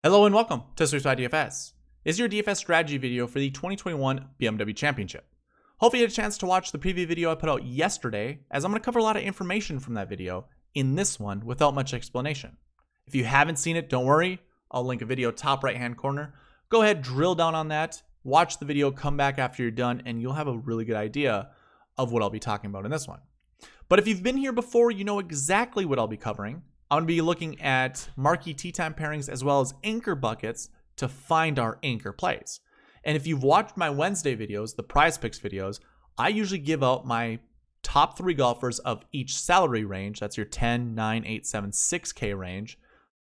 Hello and welcome to SweetSpotDFS. This is your DFS strategy video for the 2021 BMW Championship. Hopefully you had a chance to watch the preview video I put out yesterday, as I'm going to cover a lot of information from that video in this one without much explanation. If you haven't seen it, don't worry. I'll link a video top right hand corner. Go ahead, drill down on that, watch the video, come back after you're done, and you'll have a really good idea of what I'll be talking about in this one. But if you've been here before, you know exactly what I'll be covering. I'm going to be looking at marquee tee time pairings as well as anchor buckets to find our anchor plays. And if you've watched my Wednesday videos, the prize picks videos, I usually give out my top 3 golfers of each salary range. That's your 10, 9, 8, 7, 6K range.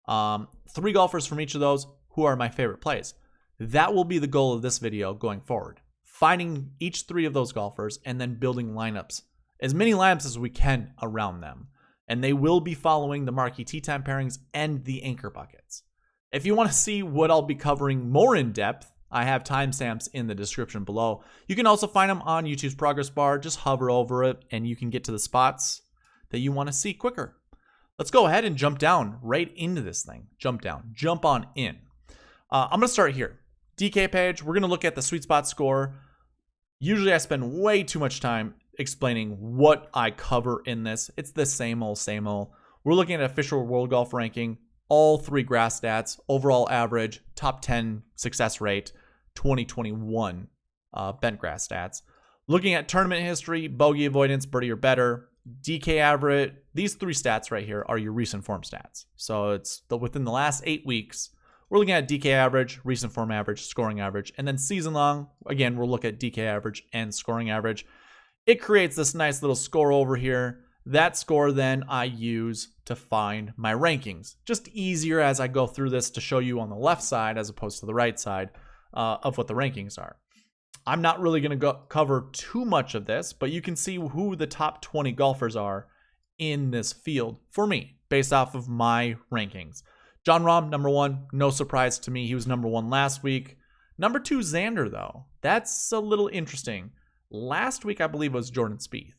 3 golfers from each of those who are my favorite plays. That will be the goal of this video going forward. Finding each 3 of those golfers and then building lineups. As many lineups as we can around them. And they will be following the marquee tee time pairings and the anchor buckets. If you want to see what I'll be covering more in depth, I have timestamps in the description below. You can also find them on YouTube's progress bar. Just hover over it and you can get to the spots that you want to see quicker. Let's go ahead and jump down right into this thing. Jump on in. I'm going to start here. DK page, we're going to look at the sweet spot score. Usually I spend way too much time explaining what I cover in this. It's the same old. We're looking at official world golf ranking, all 3 grass stats, overall average, top 10 success rate, 2021 Bentgrass stats. Looking at tournament history, bogey avoidance, birdie or better, DK average. These 3 stats right here are your recent form stats. So it's within the last 8 weeks. We're looking at DK average, recent form average, scoring average, and then season long. Again, we'll look at DK average and scoring average. It creates this nice little score over here. That score then I use to find my rankings. Just easier as I go through this to show you on the left side as opposed to the right side of what the rankings are. I'm not really going to cover too much of this, but you can see who the top 20 golfers are in this field for me based off of my rankings. Jon Rahm, number 1. No surprise to me. He was number 1 last week. Number 2, Xander, though. That's a little interesting. Last week, I believe, was Jordan Spieth,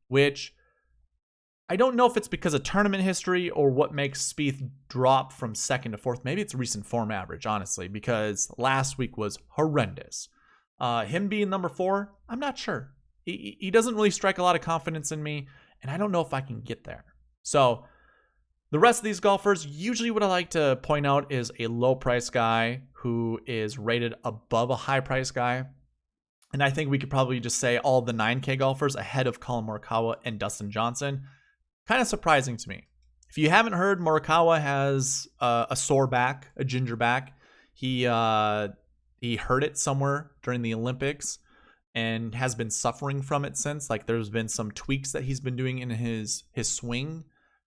which I don't know if it's because of tournament history or what makes Spieth drop from 2nd to 4th. Maybe it's recent form average, honestly, because last week was horrendous. Him being number 4, I'm not sure. He doesn't really strike a lot of confidence in me, and I don't know if I can get there. So the rest of these golfers, usually what I like to point out is a low price guy who is rated above a high price guy. And I think we could probably just say all the 9K golfers ahead of Collin Morikawa and Dustin Johnson. Kind of surprising to me. If you haven't heard, Morikawa has a sore back, a ginger back. He hurt it somewhere during the Olympics and has been suffering from it since. Like there's been some tweaks that he's been doing in his swing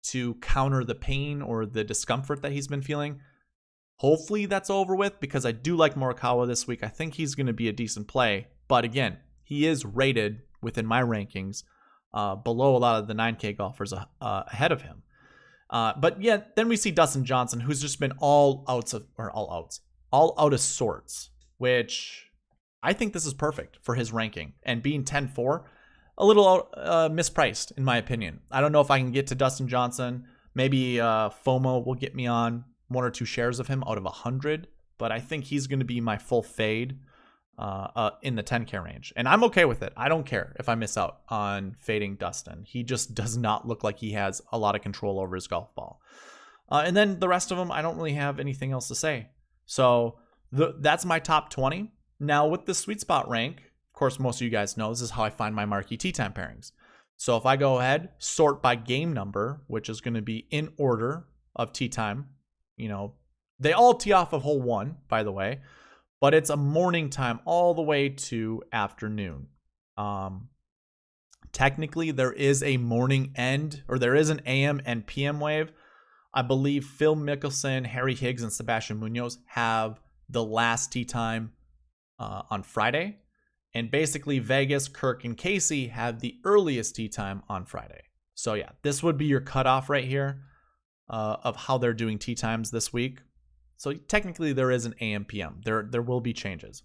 to counter the pain or the discomfort that he's been feeling. Hopefully that's over with because I do like Morikawa this week. I think he's going to be a decent play. But again, he is rated within my rankings below a lot of the 9K golfers ahead of him. But yeah, then we see Dustin Johnson, who's just been all out of sorts, which I think this is perfect for his ranking. And being 10-4, a little mispriced in my opinion. I don't know if I can get to Dustin Johnson. Maybe FOMO will get me on 1 or 2 shares of him out of 100, but I think he's going to be my full fade in the 10K range. And I'm okay with it. I don't care if I miss out on fading Dustin. He just does not look like he has a lot of control over his golf ball. And then the rest of them, I don't really have anything else to say. So that's my top 20. Now with the sweet spot rank, of course, most of you guys know this is how I find my marquee tee time pairings. So if I go ahead, sort by game number, which is going to be in order of tee time, they all tee off of hole 1, by the way. But it's a morning time all the way to afternoon. Technically, there is a morning end, or there is an AM and PM wave. I believe Phil Mickelson, Harry Higgs, and Sebastian Munoz have the last tee time on Friday. And basically, Vegas, Kirk, and Casey have the earliest tee time on Friday. So yeah, this would be your cutoff right here of how they're doing tee times this week. So technically there is an AM PM. There will be changes.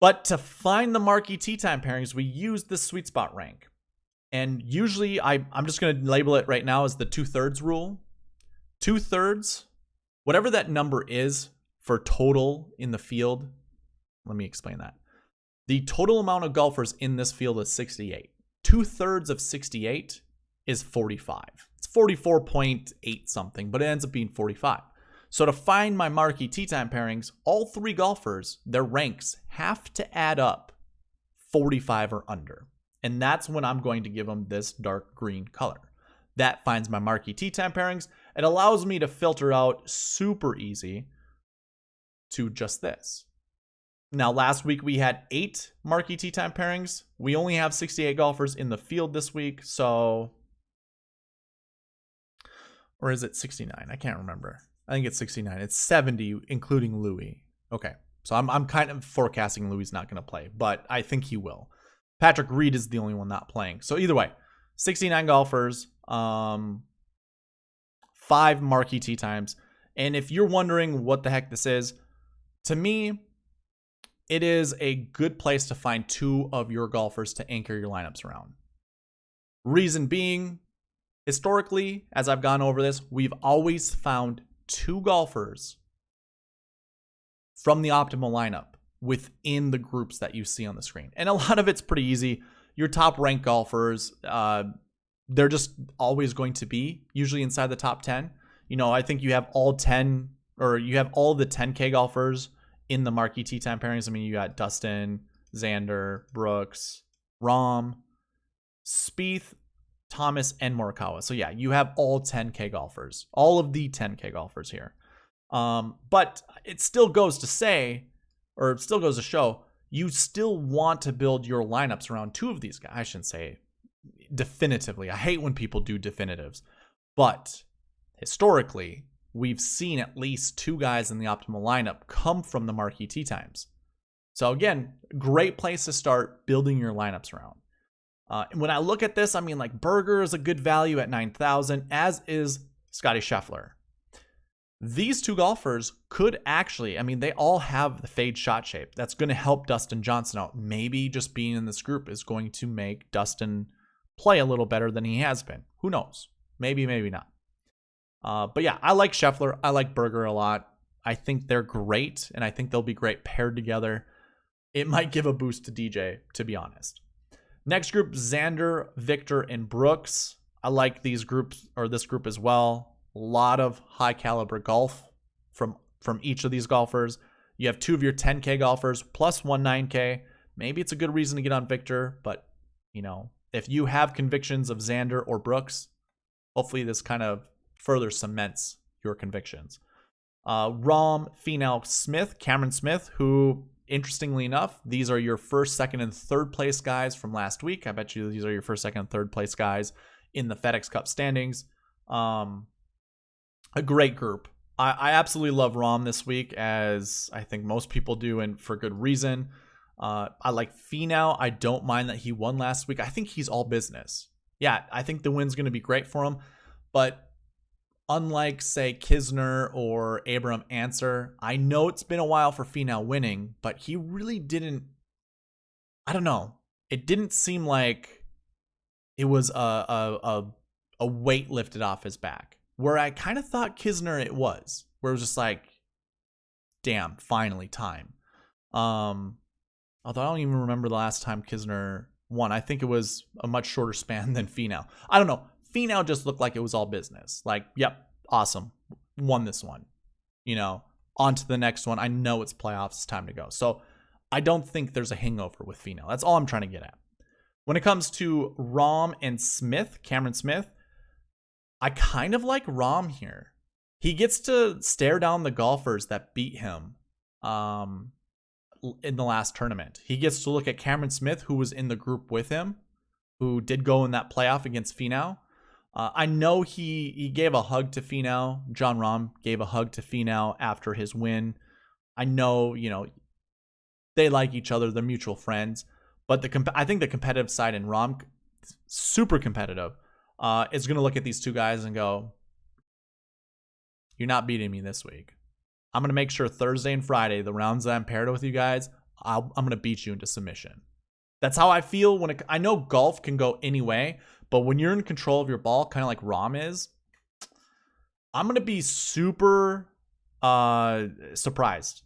But to find the marquee tee time pairings, we use the sweet spot rank. And usually I'm just going to label it right now as the 2/3 rule. 2/3 Whatever that number is for total in the field, let me explain that. The total amount of golfers in this field is 68. 2/3 of 68 is 45. It's 44.8 something, but it ends up being 45. So to find my marquee tee time pairings, all three golfers, their ranks have to add up 45 or under. And that's when I'm going to give them this dark green color. That finds my marquee tee time pairings. It allows me to filter out super easy to just this. Now, last week we had 8 marquee tee time pairings. We only have 68 golfers in the field this week, so... Or is it 69? I can't remember. I think it's 69. It's 70, including Louis. Okay, so I'm kind of forecasting Louis not going to play, but I think he will. Patrick Reed is the only one not playing. So either way, 69 golfers, 5 marquee tee times. And if you're wondering what the heck this is, to me, it is a good place to find 2 of your golfers to anchor your lineups around. Reason being, historically, as I've gone over this, we've always found 2 golfers from the optimal lineup within the groups that you see on the screen. And a lot of it's pretty easy. Your top ranked golfers, they're just always going to be usually inside the top 10. You know, I think you have all 10, or you have all the 10K golfers in the marquee tee time pairings. I mean, you got Dustin, Xander, Brooks, Rahm, Spieth, Thomas, and Morikawa. So yeah, you have all 10K golfers, all of the 10K golfers here. But it still goes to say, or it still goes to show, you still want to build your lineups around 2 of these guys. I shouldn't say definitively. I hate when people do definitives, but historically, we've seen at least 2 guys in the optimal lineup come from the marquee tee times. So again, great place to start building your lineups around. When I look at this, I mean, like, Berger is a good value at 9,000, as is Scottie Scheffler. These 2 golfers could actually, I mean, they all have the fade shot shape. That's going to help Dustin Johnson out. Maybe just being in this group is going to make Dustin play a little better than he has been. Who knows? Maybe, maybe not. But yeah, I like Scheffler. I like Berger a lot. I think they're great, and I think they'll be great paired together. It might give a boost to DJ, to be honest. Next group, Xander, Victor, and Brooks. I like these groups, or this group as well. A lot of high caliber golf from each of these golfers. You have 2 of your 10K golfers plus 1 9K. Maybe it's a good reason to get on Victor, but you know, if you have convictions of Xander or Brooks, hopefully this kind of further cements your convictions. Rahm, Finau, Smith, Cameron Smith, who, interestingly enough, these are your first, second, and third place guys from last week. I bet you these are your first, second, and third place guys in the FedEx Cup standings. A great group. I absolutely love Rahm this week, as I think most people do, and for good reason. I like Finau. I don't mind that he won last week. I think he's all business. Yeah, I think the win's going to be great for him, but unlike, say, Kisner or Abraham Answer, I know it's been a while for Finau winning, but he really didn't, I don't know. It didn't seem like it was a weight lifted off his back, where I kind of thought Kisner it was, where it was just like, damn, finally time. Although I don't even remember the last time Kisner won. I think it was a much shorter span than Finau. I don't know. Finau just looked like it was all business. Like, yep, awesome. Won this one. You know, on to the next one. I know it's playoffs. It's time to go. So I don't think there's a hangover with Finau. That's all I'm trying to get at. When it comes to Rahm and Smith, Cameron Smith, I kind of like Rahm here. He gets to stare down the golfers that beat him in the last tournament. He gets to look at Cameron Smith, who was in the group with him, who did go in that playoff against Finau. I know he gave a hug to Finau. Jon Rahm gave a hug to Finau after his win. I know, you know, they like each other. They're mutual friends. But I think the competitive side in Rahm, super competitive, is going to look at these 2 guys and go, you're not beating me this week. I'm going to make sure Thursday and Friday, the rounds that I'm paired with you guys, I'm going to beat you into submission. That's how I feel when I know golf can go any way, but when you're in control of your ball, kind of like Rahm is, I'm going to be super surprised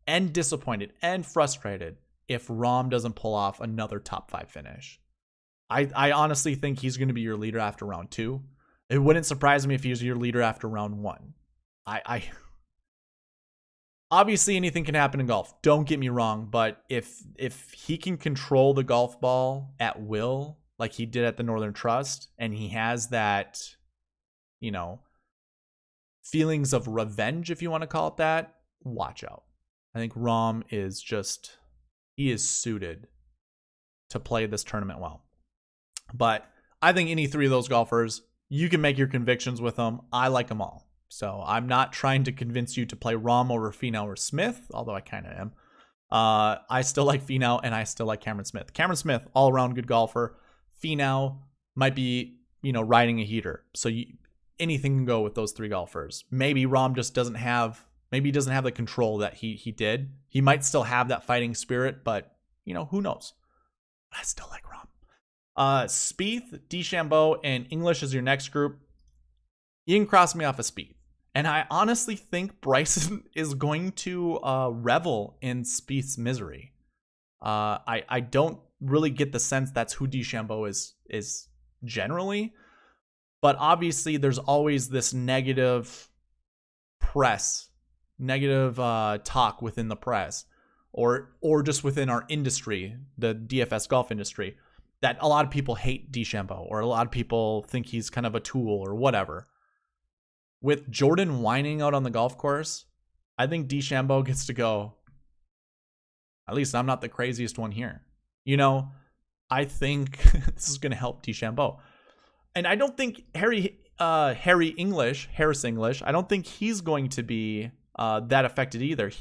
and disappointed and frustrated if Rahm doesn't pull off another top 5 finish. I honestly think he's going to be your leader after round 2. It wouldn't surprise me if he was your leader after round 1. I obviously anything can happen in golf. Don't get me wrong, but if he can control the golf ball at will, like he did at the Northern Trust, and he has that, you know, feelings of revenge, if you want to call it that, watch out. I think Rahm is just, he is suited to play this tournament well. But I think any 3 of those golfers, you can make your convictions with them. I like them all. So I'm not trying to convince you to play Rahm over Finau or Smith, although I kind of am. I still like Finau, and I still like Cameron Smith. Cameron Smith, all-around good golfer. Finau might be, you know, riding a heater. So anything can go with those 3 golfers. Maybe Rahm just doesn't have, maybe he doesn't have the control that he did. He might still have that fighting spirit, but, you know, who knows? I still like Rahm. Spieth, DeChambeau, and English is your next group. You can cross me off of Spieth. And I honestly think Bryson is going to revel in Spieth's misery. I don't really get the sense that's who DeChambeau is generally. But obviously there's always this negative press, negative talk within the press, or just within our industry, the DFS golf industry, that a lot of people hate DeChambeau, or a lot of people think he's kind of a tool or whatever. With Jordan whining out on the golf course, I think DeChambeau gets to go, at least I'm not the craziest one here. You know, I think this is going to help DeChambeau. And I don't think Harris English, I don't think he's going to be that affected either.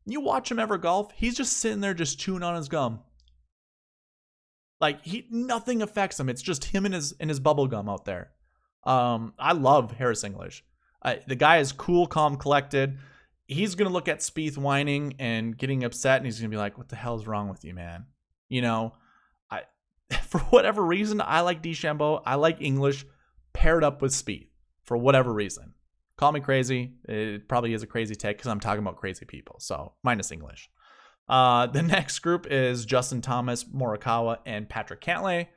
You watch him ever golf, he's just sitting there just chewing on his gum. Like, nothing affects him. It's just him and his bubble gum out there. I love Harris English. The guy is cool, calm, collected. He's going to look at Spieth whining and getting upset, and he's going to be like, what the hell is wrong with you, man? You know, for whatever reason, I like DeChambeau. I like English paired up with Spieth for whatever reason. Call me crazy. It probably is a crazy take because I'm talking about crazy people. So minus English. The next group is Justin Thomas, Morikawa, and Patrick Cantlay.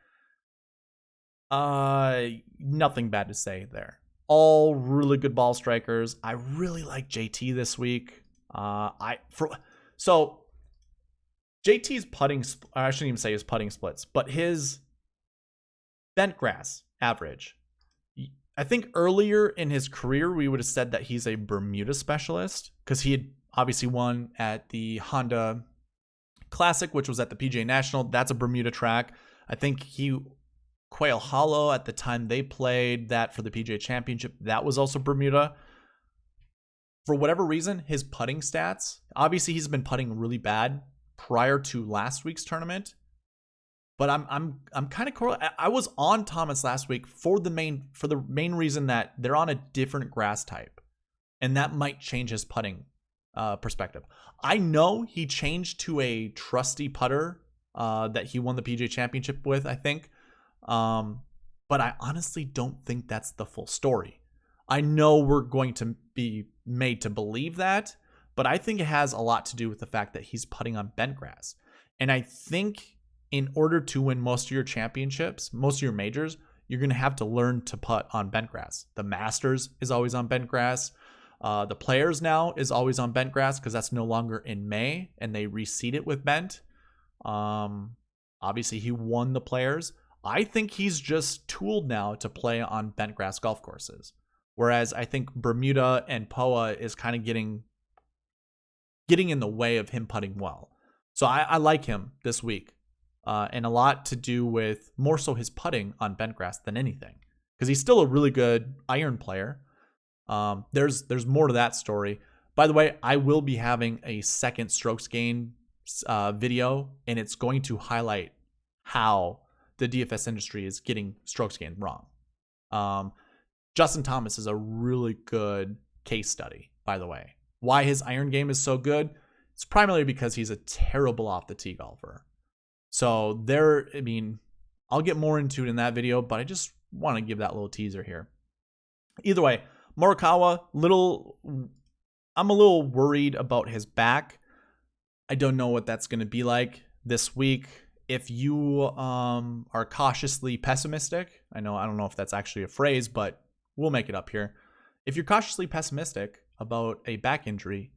Nothing bad to say there. All really good ball strikers. I really like JT this week. So JT's putting, I shouldn't even say his putting splits, but his Bentgrass average. I think earlier in his career, we would have said that he's a Bermuda specialist because he had obviously won at the Honda Classic, which was at the PGA National. That's a Bermuda track. I think Quail Hollow at the time they played that for the PGA Championship, that was also Bermuda. For whatever reason, his putting stats, obviously he's been putting really bad prior to last week's tournament. But I'm kind of I was on Thomas last week for the main reason that they're on a different grass type, and that might change his putting perspective. I know he changed to a trusty putter that he won the PGA Championship with, I think. But I honestly don't think that's the full story. I know we're going to be made to believe that, but I think it has a lot to do with the fact that he's putting on Bentgrass. And I think in order to win most of your championships, most of your majors, you're going to have to learn to putt on Bentgrass. The Masters is always on Bentgrass. The Players now is always on Bentgrass because that's no longer in May, and they reseed it with Bent. Obviously, he won the Players. I think he's just tooled now to play on Bentgrass golf courses. Whereas I think Bermuda and POA is kind of getting in the way of him putting well. So I like him this week. And a lot to do with more so his putting on Bentgrass than anything. Because he's still a really good iron player. There's more to that story. By the way, I will be having a second strokes gain video, and it's going to highlight how the DFS industry is getting strokes gain wrong. Justin Thomas is a really good case study, by the way. Why his iron game is so good? It's primarily because he's a terrible off the tee golfer. So I'll get more into it in that video, but I just want to give that little teaser here. Either way, Morikawa, little I'm a little worried about his back. I don't know what that's going to be like this week. If you are cautiously pessimistic, I don't know if that's actually a phrase, but we'll make it up here. If you're cautiously pessimistic about a back injury,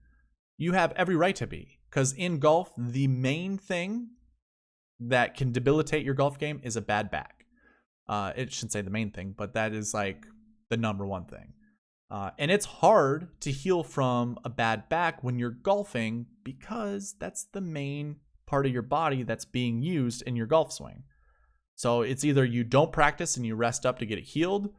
you have every right to be, because in golf, the main thing that can debilitate your golf game is a bad back. It shouldn't say the main thing, but that is like the number one thing. And it's hard to heal from a bad back when you're golfing, because that's the main part of your body that's being used in your golf swing. So it's either you don't practice and you rest up to get it healed,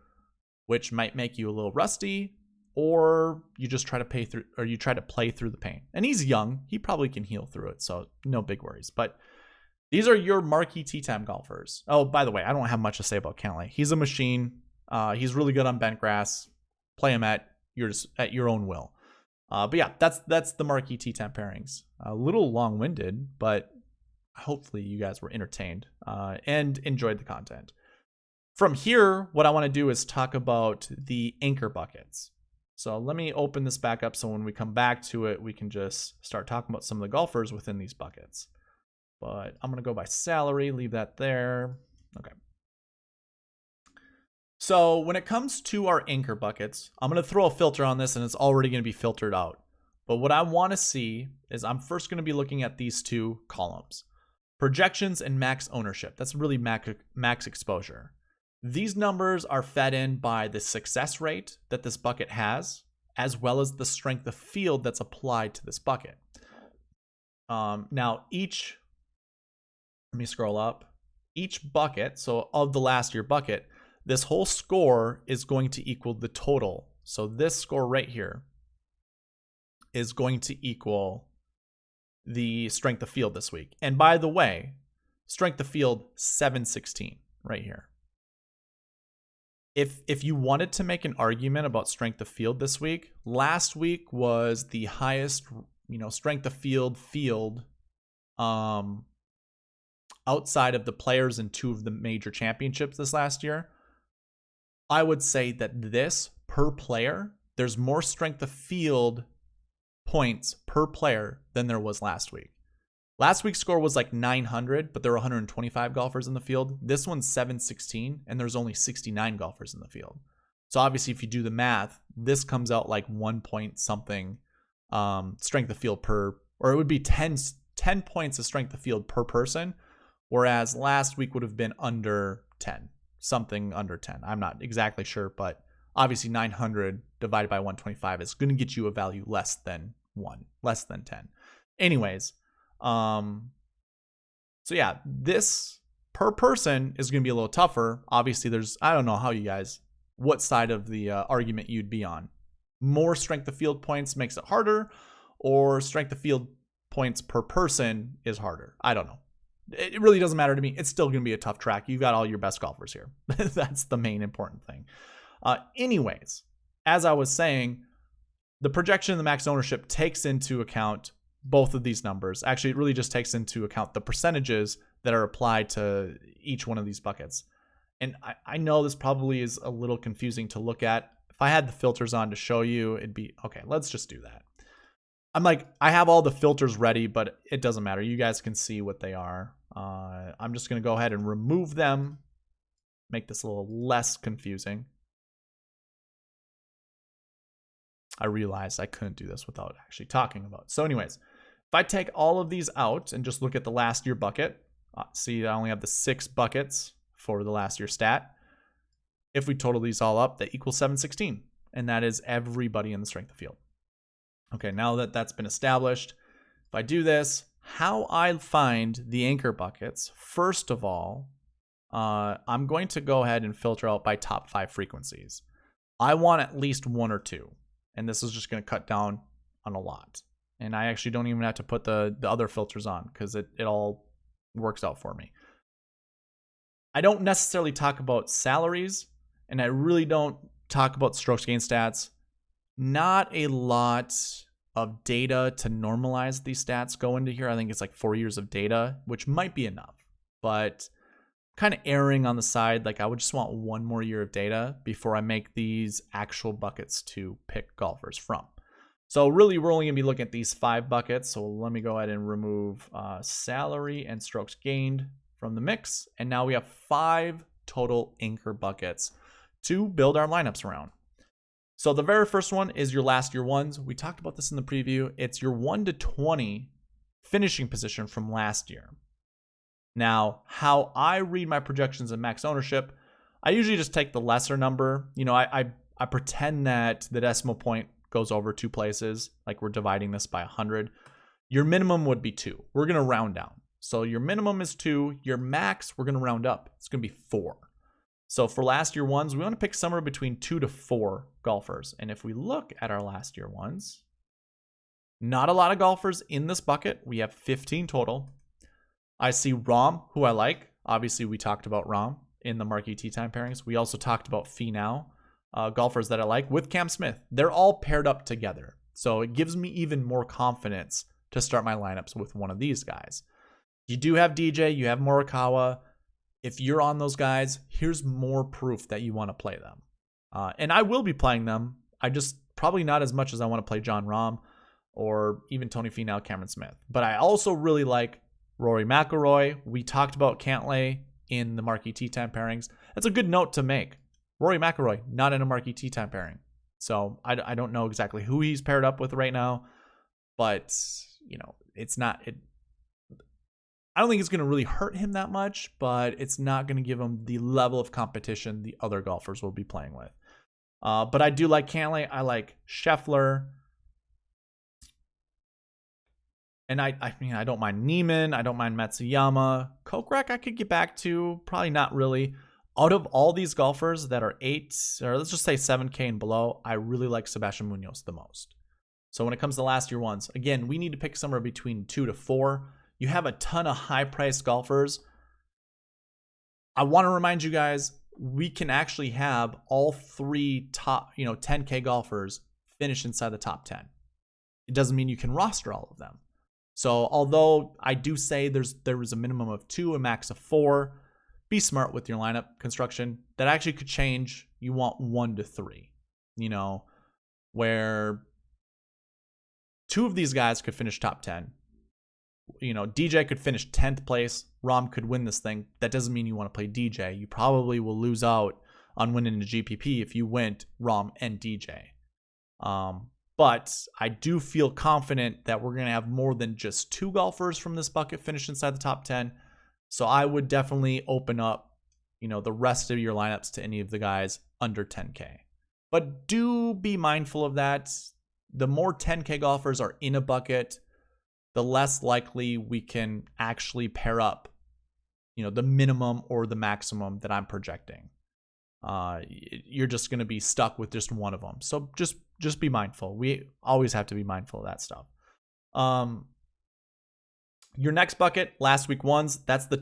which might make you a little rusty, or you just try to play through the pain. And he's young, he probably can heal through it, so no big worries. But these are your marquee tee time golfers. Oh, by the way, I don't have much to say about Cantlay. He's a machine. He's really good on bent grass. Play him at your own will. But yeah, that's the marquee tee time pairings. A little long-winded, but hopefully you guys were entertained and enjoyed the content. From here, what I want to do is talk about the anchor buckets. So let me open this back up so when we come back to it, we can just start talking about some of the golfers within these buckets. But I'm going to go by salary, leave that there. Okay. So when it comes to our anchor buckets, I'm going to throw a filter on this and it's already going to be filtered out. But what I want to see is I'm first going to be looking at these two columns. Projections and max ownership. That's really max exposure. These numbers are fed in by the success rate that this bucket has, as well as the strength of field that's applied to this bucket. Now let me scroll up. Each bucket, so of the last year bucket, this whole score is going to equal the total. So this score right here is going to equal the strength of field this week. And by the way, strength of field 716 right here. If you wanted to make an argument about strength of field this week, last week was the highest, strength of field outside of the players in two of the major championships this last year. I would say that this per player, there's more strength of field points per player than there was last week. Last week's score was like 900, but there were 125 golfers in the field. This one's 716, and there's only 69 golfers in the field. So obviously, if you do the math, this comes out like 1 point something strength of field or it would be 10 points of strength of field per person, whereas last week would have been under 10, something under 10. I'm not exactly sure, but obviously 900 divided by 125 is going to get you a value less than 10. Anyways, so yeah, this per person is going to be a little tougher. Obviously, I don't know what side of the argument you'd be on. More strength of field points makes it harder, or strength of field points per person is harder. I don't know. It really doesn't matter to me. It's still going to be a tough track. You've got all your best golfers here. That's the main important thing. Anyways, as I was saying, the projection of the max ownership takes into account both of these numbers. Actually, it really just takes into account the percentages that are applied to each one of these buckets. And I know this probably is a little confusing to look at. If I had the filters on to show you, it'd be, okay, let's just do that. I have all the filters ready, but it doesn't matter. You guys can see what they are. I'm just going to go ahead and remove them, make this a little less confusing. I realized I couldn't do this without actually talking about it. So anyways, if I take all of these out and just look at the last year bucket, see I only have the 6 buckets for the last year stat. If we total these all up, that equals 716. And that is everybody in the strength of field. Okay, now that that's been established, if I do this, how I find the anchor buckets, first of all, I'm going to go ahead and filter out by top 5 frequencies. I want at least 1 or 2. And this is just going to cut down on a lot. And I actually don't even have to put the other filters on because it all works out for me. I don't necessarily talk about salaries, and I really don't talk about strokes gain stats. Not a lot of data to normalize these stats go into here. I think it's like 4 years of data, which might be enough. But kind of erring on the side, I would just want 1 more year of data before I make these actual buckets to pick golfers from. So really, we're only going to be looking at these 5 buckets. So let me go ahead and remove salary and strokes gained from the mix. And now we have 5 total anchor buckets to build our lineups around. So the very first one is your last year ones. We talked about this in the preview. It's your 1 to 20 finishing position from last year. Now, how I read my projections in max ownership, I usually just take the lesser number. You know, I pretend that the decimal point goes over 2 places, like we're dividing this by 100. Your minimum would be 2. We're going to round down. So your minimum is 2. Your max, we're going to round up. It's going to be 4. So for last year ones, we want to pick somewhere between 2 to 4 golfers. And if we look at our last year ones, not a lot of golfers in this bucket. We have 15 total. I see Rahm, who I like. Obviously, we talked about Rahm in the Marquee Tee Time pairings. We also talked about Finau, golfers that I like, with Cam Smith. They're all paired up together. So it gives me even more confidence to start my lineups with one of these guys. You do have DJ, you have Morikawa. If you're on those guys, here's more proof that you want to play them. And I will be playing them. I just probably not as much as I want to play Jon Rahm or even Tony Finau, Cameron Smith. But I also really like Rory McIlroy. We talked about Cantlay in the Marquee Tee Time pairings. That's a good note to make. Rory McIlroy, not in a Marquee Tee Time pairing. So I don't know exactly who he's paired up with right now, but you know, it's not. I don't think it's going to really hurt him that much, but it's not going to give him the level of competition the other golfers will be playing with. But I do like Cantlay. I like Scheffler. And I mean, I don't mind Neiman. I don't mind Matsuyama. Kokrak I could get back to. Probably not really. Out of all these golfers that are 8, or let's just say 7K and below, I really like Sebastian Munoz the most. So when it comes to last year ones, again, we need to pick somewhere between 2 to 4. You have a ton of high-priced golfers. I want to remind you guys, we can actually have all 3 top, 10K golfers finish inside the top 10. It doesn't mean you can roster all of them. So although I do say there is a minimum of 2, a max of 4, be smart with your lineup construction. That actually could change. You want 1 to 3, where 2 of these guys could finish top 10. DJ could finish 10th place. Rahm could win this thing. That doesn't mean you want to play DJ. You probably will lose out on winning the GPP if you went Rahm and DJ. But I do feel confident that we're going to have more than just 2 golfers from this bucket finish inside the top 10. So I would definitely open up, the rest of your lineups to any of the guys under 10K. But do be mindful of that. The more 10K golfers are in a bucket, the less likely we can actually pair up, the minimum or the maximum that I'm projecting. You're just going to be stuck with just one of them. So just be mindful. We always have to be mindful of that stuff. Your next bucket, last week ones, that's the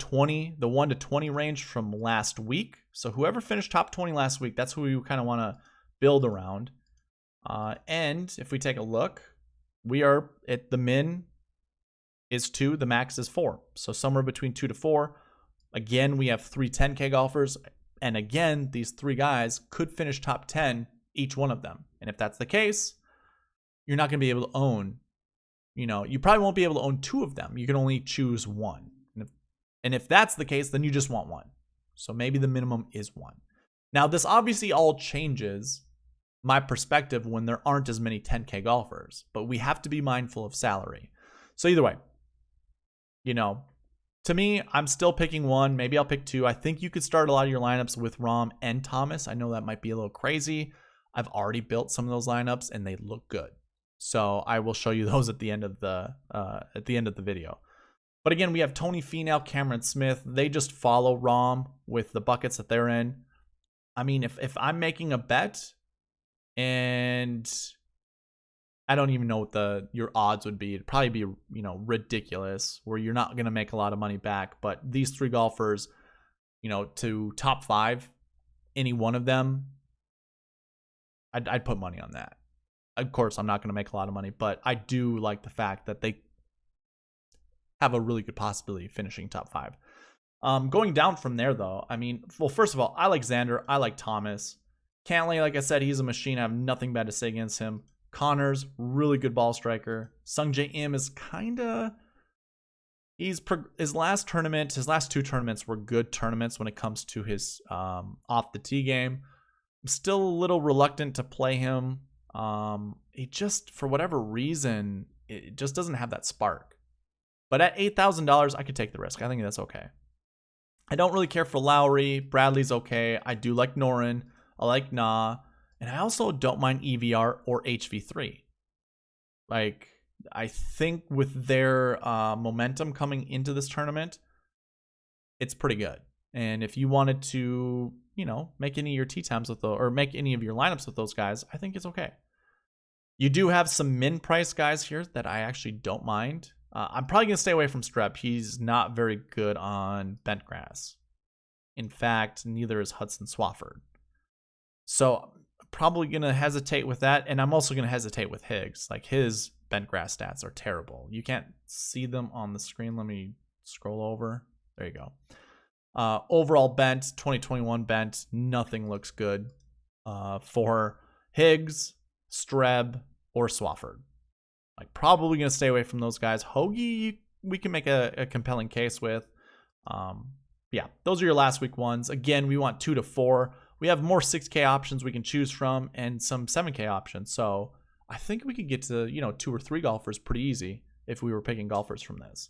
1 to 20 range from last week. So whoever finished top 20 last week, that's who we kind of want to build around. And if we take a look, we are at the min is 2, the max is 4. So somewhere between 2 to 4. Again, we have 3 10K golfers. And again, these 3 guys could finish top 10, each one of them. And if that's the case, you're not going to be able to own, you probably won't be able to own 2 of them. You can only choose 1. And if that's the case, then you just want 1. So maybe the minimum is 1. Now, this obviously all changes my perspective when there aren't as many 10K golfers, but we have to be mindful of salary. So either way, to me, I'm still picking 1. Maybe I'll pick 2. I think you could start a lot of your lineups with Rahm and Thomas. I know that might be a little crazy. I've already built some of those lineups and they look good. So I will show you those at the end of the video. But again, we have Tony Finau, Cameron Smith. They just follow Rahm with the buckets that they're in. I mean, if I'm making a bet and I don't even know what your odds would be. It'd probably be, ridiculous where you're not going to make a lot of money back. But these 3 golfers, to top 5, any one of them, I'd put money on that. Of course, I'm not going to make a lot of money, but I do like the fact that they have a really good possibility of finishing top 5. Going down from there, though, I mean, well, first of all, I like Xander. I like Thomas. Cantlay, like I said, he's a machine. I have nothing bad to say against him. Connors, really good ball striker. Sungjae Im is kind of... His last two tournaments were good tournaments when it comes to his off the tee game. I'm still a little reluctant to play him. He just, for whatever reason, it just doesn't have that spark. But at $8,000, I could take the risk. I think that's okay. I don't really care for Lowry. Bradley's okay. I do like Noren. I like Na. And I also don't mind EVR or HV3. Like, I think with their momentum coming into this tournament, it's pretty good. And if you wanted to, you know, make any of your tee times with or make any of your lineups with those guys, I think it's okay. You do have some min price guys here that I actually don't mind. I'm probably going to stay away from Streb. He's not very good on Bentgrass. In fact, neither is Hudson Swafford. So I'm probably going to hesitate with that. And I'm also going to hesitate with Higgs. Like, his Bentgrass stats are terrible. You can't see them on the screen. Let me scroll over. There you go. Overall bent, 2021 bent, nothing looks good for Higgs, Streb, or Swafford. Like, probably going to stay away from those guys. Hoagie, we can make a compelling case with. Yeah, those are your last week ones. Again, we want 2 to 4. We have more 6K options we can choose from and some 7K options. So I think we could get to, you know, 2 or 3 golfers pretty easy if we were picking golfers from this.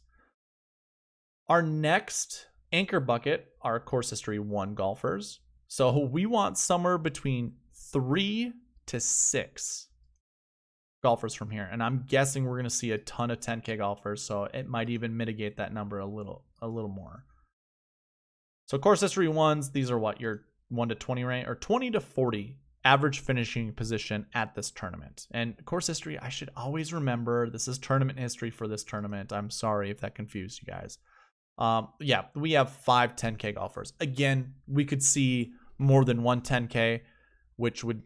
Our next anchor bucket are course history 1 golfers. So we want somewhere between 3 to 6 golfers from here. And I'm guessing we're going to see a ton of 10K golfers. So it might even mitigate that number a little more. So course history 1s, these are what, your 1 to 20 range or 20 to 40 average finishing position at this tournament. And course history, I should always remember, this is tournament history for this tournament. I'm sorry if that confused you guys. Yeah, we have 5 10K golfers. Again, we could see more than one 10K, which would,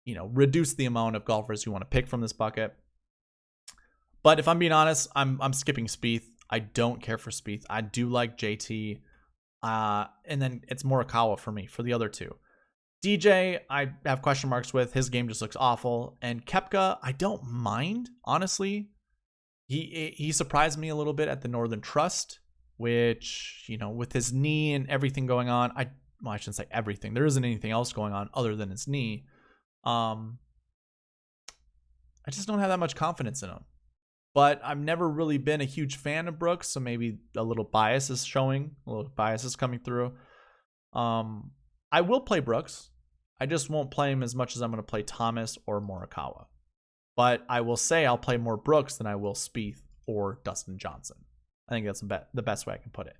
you know, reduce the amount of golfers you want to pick from this bucket. But if I'm being honest, I'm skipping Spieth. I don't care for Spieth. I do like JT. And then it's Morikawa for me for the other 2. DJ, I have question marks with. His game just looks awful. And Koepka, I don't mind, honestly. He surprised me a little bit at the Northern Trust, which, you know, with his knee and everything going on, I shouldn't say everything. There isn't anything else going on other than his knee. I just don't have that much confidence in him. But I've never really been a huge fan of Brooks, so maybe a little bias is showing, a little bias is coming through. I will play Brooks. I just won't play him as much as I'm going to play Thomas or Morikawa. But I will say I'll play more Brooks than I will Spieth or Dustin Johnson. I think that's the best way I can put it.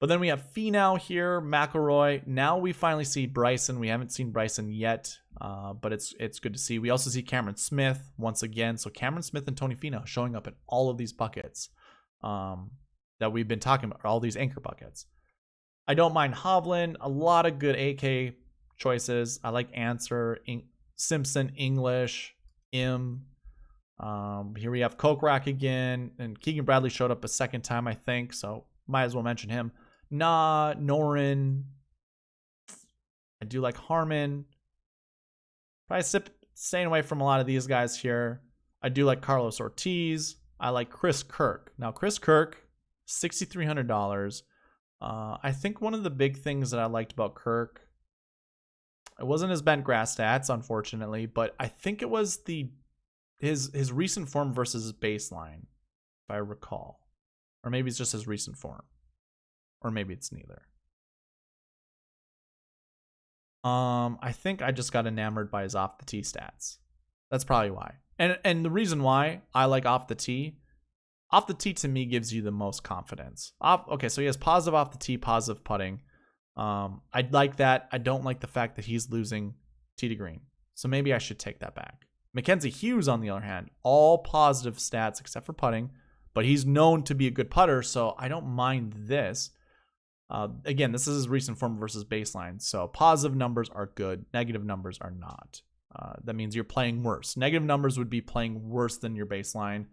But then we have Finau here, McIlroy. Now we finally see Bryson. We haven't seen Bryson yet, but it's good to see. We also see Cameron Smith once again. So Cameron Smith and Tony Finau showing up in all of these buckets that we've been talking about, all these anchor buckets. I don't mind Hovland. A lot of good AK choices. I like Answer, Simpson, English, Im. Here we have Kokrak again, and Keegan Bradley showed up a second time, I think, so might as well mention him. Noren. I do like Harmon. Probably staying away from a lot of these guys here. I do like Carlos Ortiz. I like Chris Kirk. Now, Chris Kirk, $6,300. I think one of the big things that I liked about Kirk, it wasn't his Bentgrass stats, unfortunately, but I think it was his recent form versus his baseline, if I recall. Or maybe it's just his recent form. Or maybe it's neither. I think I just got enamored by his off the tee stats. That's probably why. And the reason why I like off the tee to me gives you the most confidence. Okay, so he has positive off the tee, positive putting. I like that. I don't like the fact that he's losing tee to green. So maybe I should take that back. Mackenzie Hughes, on the other hand, all positive stats except for putting, but he's known to be a good putter, so I don't mind this. Again, this is his recent form versus baseline, so positive numbers are good, negative numbers are not. That means you're playing worse. Negative numbers would be playing worse than your baseline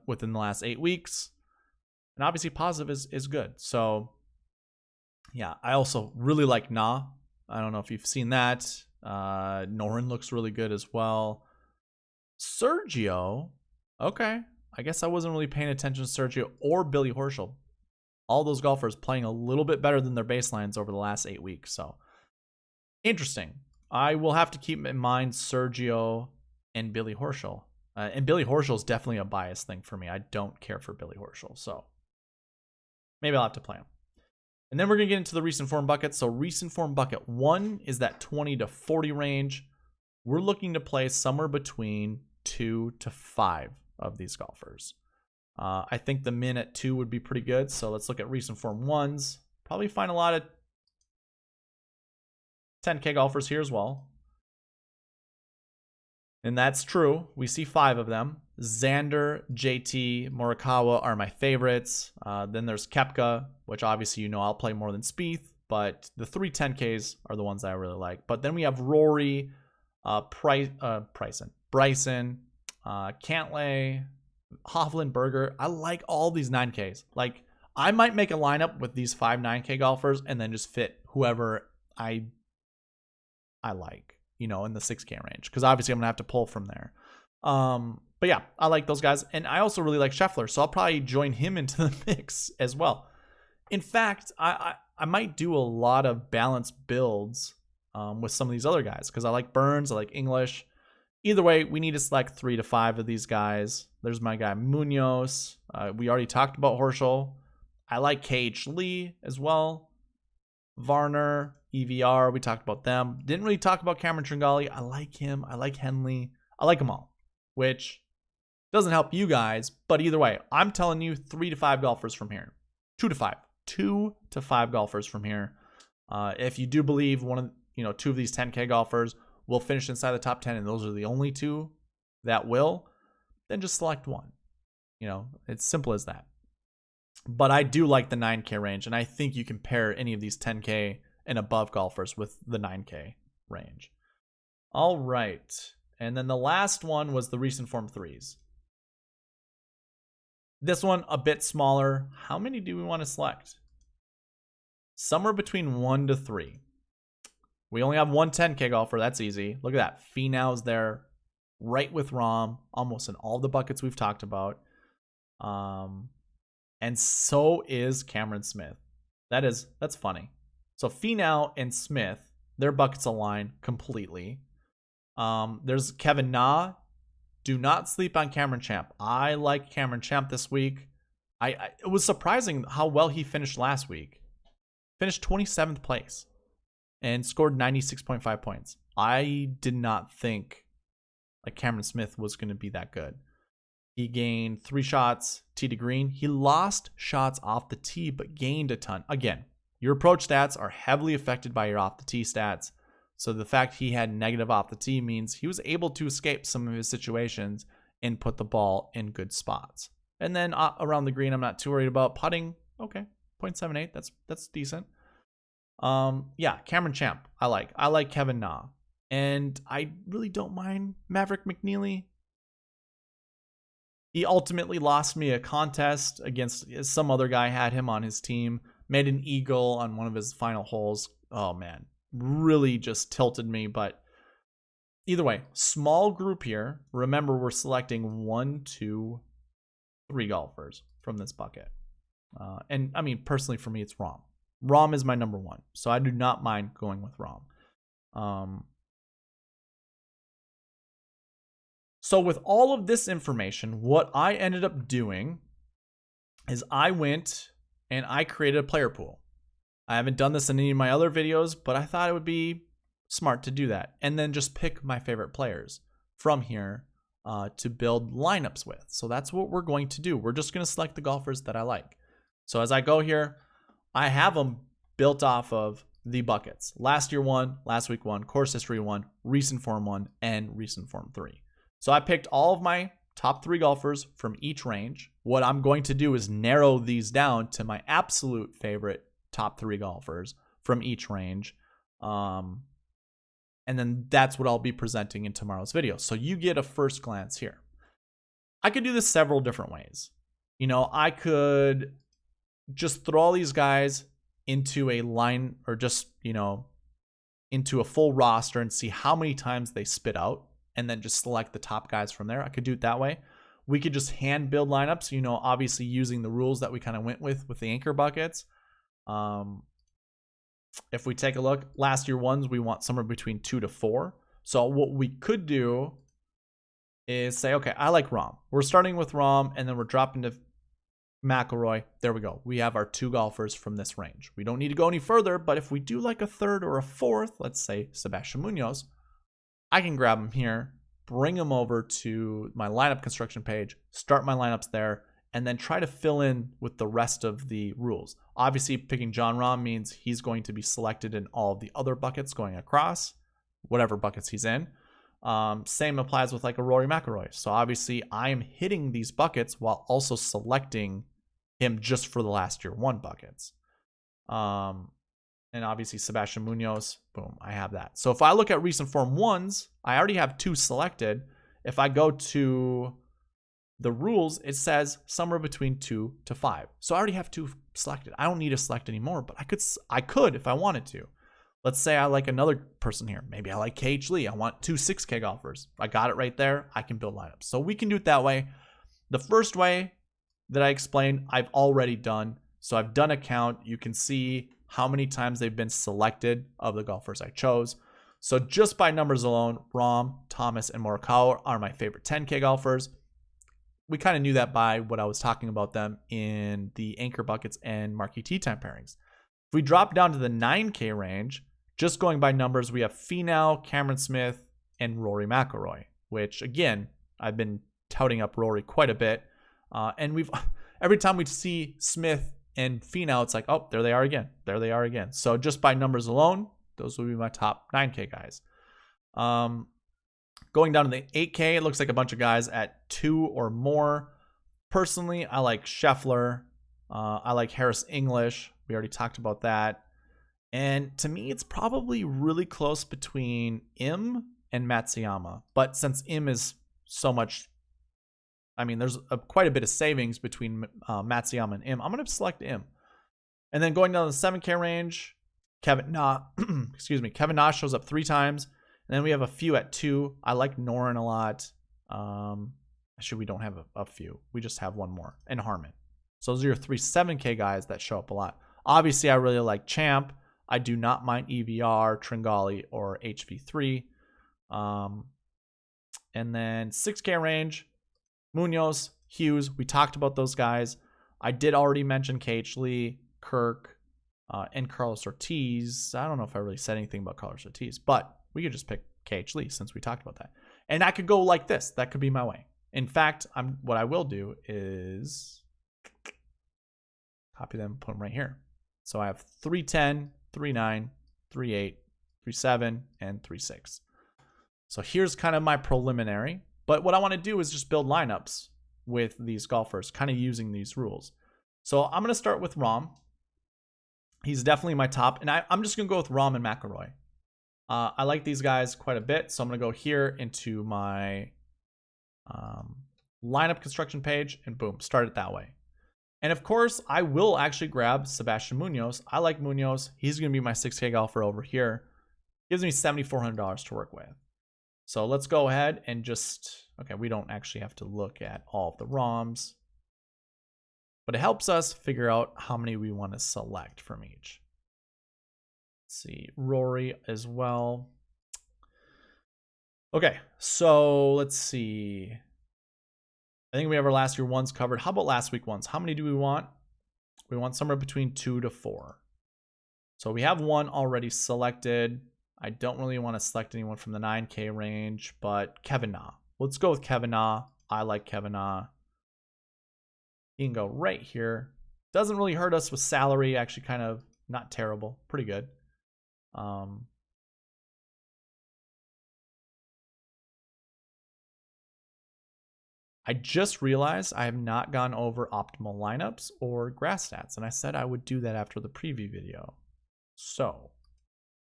within the last 8 weeks, and obviously positive is good. So yeah, I also really like Na. I don't know if you've seen that. Noren looks really good as well. Sergio. Okay. I guess I wasn't really paying attention to Sergio or Billy Horschel. All those golfers playing a little bit better than their baselines over the last 8 weeks. So interesting. I will have to keep in mind Sergio and Billy Horschel. And Billy Horschel is definitely a bias thing for me. I don't care for Billy Horschel. So maybe I'll have to play him. And then we're going to get into the recent form bucket. So recent form bucket 1 is that 20 to 40 range. We're looking to play somewhere between 2 to 5 of these golfers. I think the min at 2 would be pretty good. So let's look at recent form 1s. Probably find a lot of 10K golfers here as well. And that's true. We see 5 of them. Xander, JT, Morikawa are my favorites. Then there's Koepka, which obviously I'll play more than Spieth. But the 3 10Ks are the ones that I really like. But then we have Rory, Bryson, Cantlay, Hovland, Berger. I like all these 9Ks. Like, I might make a lineup with these 5 9K golfers and then just fit whoever I like, in the 6K range. Because obviously I'm going to have to pull from there. But yeah, I like those guys. And I also really like Scheffler. So I'll probably join him into the mix as well. In fact, I might do a lot of balanced builds with some of these other guys. Because I like Burns, I like English. Either way, we need to select 3 to 5 of these guys. There's my guy Munoz. We already talked about Horschel. I like KH Lee as well. Varner, EVR, we talked about them. Didn't really talk about Cameron Tringali. I like him. I like Henley. I like them all, which doesn't help you guys. But either way, I'm telling you 3 to 5 golfers from here. 2 to 5. 2 to 5 golfers from here. If you do believe 2 of these 10K golfers will finish inside the top 10, and those are the only 2 that will, then just select one. It's simple as that. But I do like the 9K range, and I think you can pair any of these 10K and above golfers with the 9K range. All right. And then the last one was the recent form 3s. This one a bit smaller. How many do we want to select? Somewhere between 1 to 3. We only have one 10K golfer. That's easy. Look at that. Finau's there, right with Rahm, almost in all the buckets we've talked about. And so is Cameron Smith. That's funny. So Finau and Smith, their buckets align completely. There's Kevin Na. Do not sleep on Cameron Champ. I like Cameron Champ this week. It was surprising how well he finished last week. Finished 27th place and scored 96.5 points. I did not think Cameron Smith was going to be that good. He gained 3 shots, tee to green. He lost shots off the tee, but gained a ton. Again, your approach stats are heavily affected by your off the tee stats. So the fact he had negative off the tee means he was able to escape some of his situations and put the ball in good spots. And then around the green, I'm not too worried about putting. Okay, 0.78. That's decent. Yeah, Cameron Champ. I like Kevin Na. And I really don't mind Maverick McNeely. He ultimately lost me a contest against some other guy, had him on his team, made an eagle on one of his final holes. Oh, man. Really just tilted me. But either way, small group here. Remember, we're selecting 1, 2, 3 golfers from this bucket. And I mean, personally, for me, it's Rahm. Rahm is my number 1. So I do not mind going with Rahm. So with all of this information, what I ended up doing is I went and I created a player pool. I haven't done this in any of my other videos, but I thought it would be smart to do that. And then just pick my favorite players from here to build lineups with. So that's what we're going to do. We're just going to select the golfers that I like. So as I go here, I have them built off of the buckets. Last year 1, last week 1, course history 1, recent form 1, and recent form 3. So I picked all of my top 3 golfers from each range. What I'm going to do is narrow these down to my absolute favorite top 3 golfers from each range. And then that's what I'll be presenting in tomorrow's video. So you get a first glance here. I could do this several different ways. I could just throw all these guys into a line or just, into a full roster and see how many times they spit out. and then just select the top guys from there. I could do it that way. We could just hand build lineups, you know, obviously using the rules that we kind of went with the anchor buckets. If we take a look, last year ones, we want somewhere between 2 to 4. So what we could do is say, okay, I like Rahm. We're starting with Rahm, and then we're dropping to McIlroy. There we go. We have our 2 golfers from this range. We don't need to go any further, but if we do like a third or a fourth, let's say Sebastian Munoz, I can grab him here, bring him over to my lineup construction page, start my lineups there, and then try to fill in with the rest of the rules. Obviously, picking Jon Rahm means he's going to be selected in all of the other buckets going across, whatever buckets he's in. Same applies with like a Rory McIlroy. So obviously, I am hitting these buckets while also selecting him just for the last year 1 buckets. And obviously, Sebastian Munoz, boom, I have that. So if I look at recent form 1s, I already have 2 selected. If I go to the rules, it says somewhere between 2 to 5. So I already have 2 selected. I don't need to select anymore, but I could if I wanted to. Let's say I like another person here. Maybe I like KH Lee. I want 2 6K golfers. I got it right there. I can build lineups. So we can do it that way. The first way that I explained, I've already done. So I've done a count. You can see how many times they've been selected of the golfers I chose. So just by numbers alone, Rahm, Thomas, and Morikawa are my favorite 10K golfers. We kind of knew that by what I was talking about them in the anchor buckets and marquee tee time pairings. If we drop down to the 9K range, just going by numbers, we have Finau, Cameron Smith, and Rory McIlroy, which again, I've been touting up Rory quite a bit. And every time we see Smith and Finau, it's like, oh, there they are again. There they are again. So just by numbers alone, those would be my top 9K guys. Going down to the 8K, it looks like a bunch of guys at 2 or more. Personally, I like Scheffler. I like Harris English. We already talked about that. And to me, it's probably really close between Im and Matsuyama. But since Im is so much, I mean, there's quite a bit of savings between Matsuyama and Im. I'm going to select Im. And then going down the 7K range, Kevin Na, Kevin Na shows up 3 times. And then we have a few at 2. I like Noren a lot. Actually, we don't have a few. We just have one more. And Harman. So those are your 3 7K guys that show up a lot. Obviously, I really like Champ. I do not mind EVR, Tringali, or HV3. And then 6K range, Munoz, Hughes. We talked about those guys. I did already mention KH Lee, Kirk, and Carlos Ortiz. I don't know if I really said anything about Carlos Ortiz, but we could just pick KH Lee since we talked about that. And I could go like this. That could be my way. In fact, what I will do is copy them and put them right here. So I have 310, 39, 38, 37, and 36. So here's kind of my preliminary. But what I want to do is just build lineups with these golfers, kind of using these rules. So I'm going to start with Rahm. He's definitely my top. And I'm just going to go with Rahm and McIlroy. I like these guys quite a bit. So I'm going to go here into my lineup construction page and boom, start it that way. And of course, I will actually grab Sebastian Munoz. I like Munoz. He's going to be my 6K golfer over here. Gives me $7,400 to work with. So let's go ahead and just, okay, we don't actually have to look at all of the ROMs, but it helps us figure out how many we want to select from each. Let's see, Rory as well. Okay, so let's see. I think we have our last year ones covered. How about last week ones? How many do we want? We want somewhere between 2 to 4. So we have one already selected. I don't really want to select anyone from the 9K range, but Kevin Na. Let's go with Kevin Na. I like Kevin Na. He can go right here. Doesn't really hurt us with salary. Actually, kind of not terrible. Pretty good. I just realized I have not gone over optimal lineups or grass stats, and I said I would do that after the preview video. So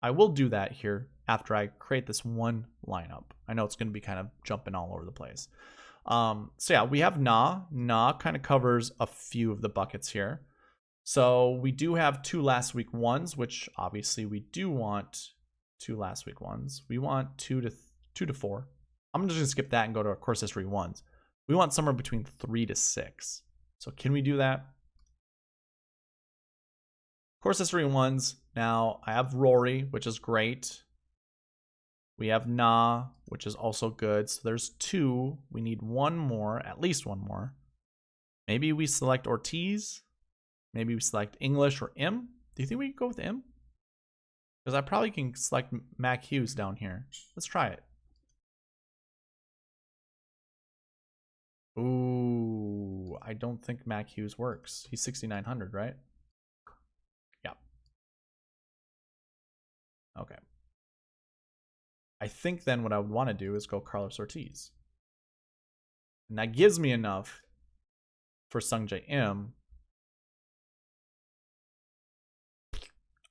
I will do that here after I create this one lineup. I know it's going to be kind of jumping all over the place. So yeah, we have Na. Na kind of covers a few of the buckets here. So we do have 2 last week ones, which obviously we do want 2 last week ones. We want 2 to 4. I'm just going to skip that and go to our course history ones. We want somewhere between 3 to 6. So can we do that? Course history ones. Now I have Rory, which is great. We have Na, which is also good. So there's 2. We need one more, at least one more. Maybe we select Ortiz. Maybe we select English or M. Do you think we can go with M? Because I probably can select Mac Hughes down here. Let's try it. Ooh, I don't think Mac Hughes works. He's 6,900, right? Yeah. Okay. I think then what I would want to do is go Carlos Ortiz. And that gives me enough for Sungjae M.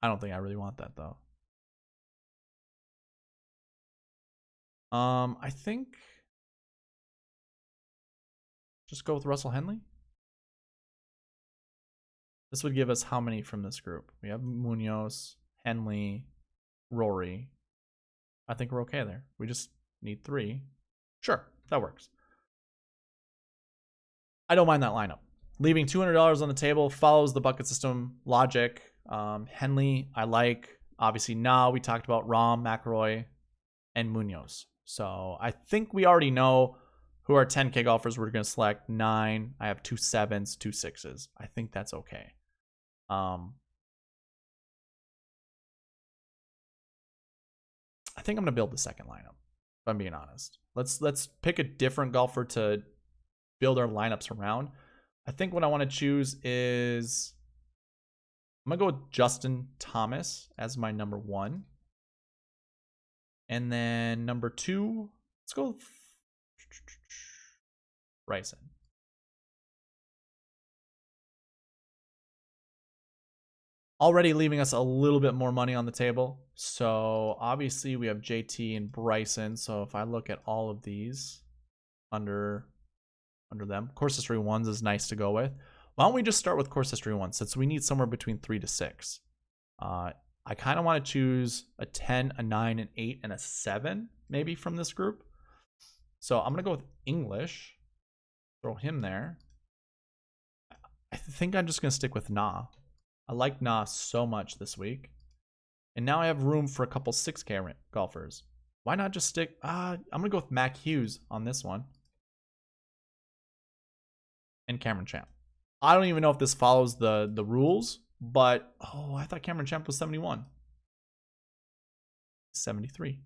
I don't think I really want that though. I think just go with Russell Henley. This would give us how many from this group? We have Munoz, Henley, Rory. I think we're okay there. We just need 3. Sure, that works. I don't mind that lineup. Leaving $200 on the table follows the bucket system logic. Henley, I like. Obviously, Na, we talked about Rahm, McIlroy, and Munoz. So I think we already know who our 10K golfers we're going to select. 9. I have 2 7s, 2 6s. I think that's okay. I think I'm going to build the second lineup, if I'm being honest. Let's pick a different golfer to build our lineups around. I think what I want to choose is I'm going to go with Justin Thomas as my number 1. And then number 2, let's go with Bryson. Already leaving us a little bit more money on the table. So obviously we have JT and Bryson. So if I look at all of these under them, course history ones is nice to go with. Why don't we just start with course history ones, since we need somewhere between 3 to 6. I kind of want to choose a 10, a 9, an 8, and a 7 maybe from this group. So I'm going to go with English. Throw him there. I think I'm just going to stick with Na. I like Na so much this week. And now I have room for a couple 6K golfers. Why not just stick... I'm going to go with Mac Hughes on this one. And Cameron Champ. I don't even know if this follows the rules, but... Oh, I thought Cameron Champ was 71. 73.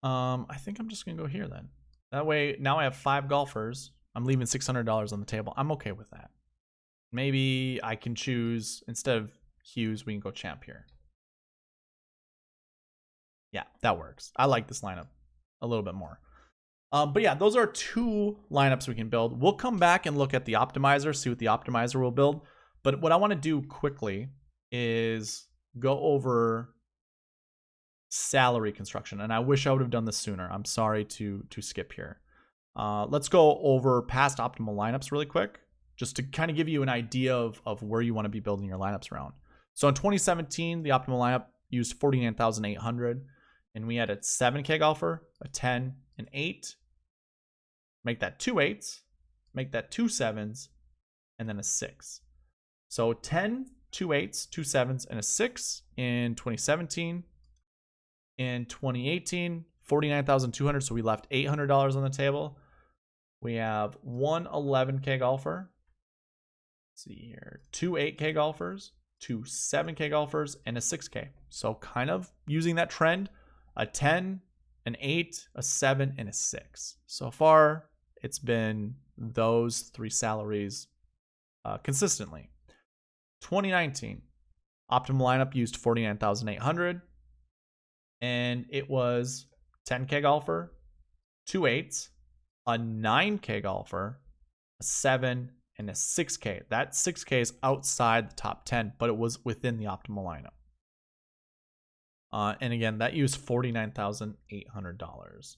I think I'm just going to go here then. That way, now I have 5 golfers. I'm leaving $600 on the table. I'm okay with that. Maybe I can choose, instead of Hughes, we can go Champ here. Yeah, that works. I like this lineup a little bit more. But yeah, those are 2 lineups we can build. We'll come back and look at the optimizer, see what the optimizer will build. But what I want to do quickly is go over salary construction, and I wish I would have done this sooner. I'm sorry to skip here. Let's go over past optimal lineups really quick, just to kind of give you an idea of where you want to be building your lineups around. So in 2017, the optimal lineup used 49,800, and we had a 7K golfer, a 10, an 8. Make that 2 8s, make that 2 7s, and then a 6. So 10, 2 8s, 2 7s, and a 6 in 2017. In 2018, 49,200, so we left $800 on the table. We have one 11K golfer. Let's see here. 2 8K golfers, 2 7K golfers, and a 6K. So kind of using that trend, a 10, an 8, a 7, and a 6. So far, it's been those 3 salaries consistently. 2019, optimal lineup used 49,800. And it was 10K golfer, 2 8s, a 9K golfer, a 7, and a 6K. That 6K is outside the top 10, but it was within the optimal lineup. And again, that used $49,800.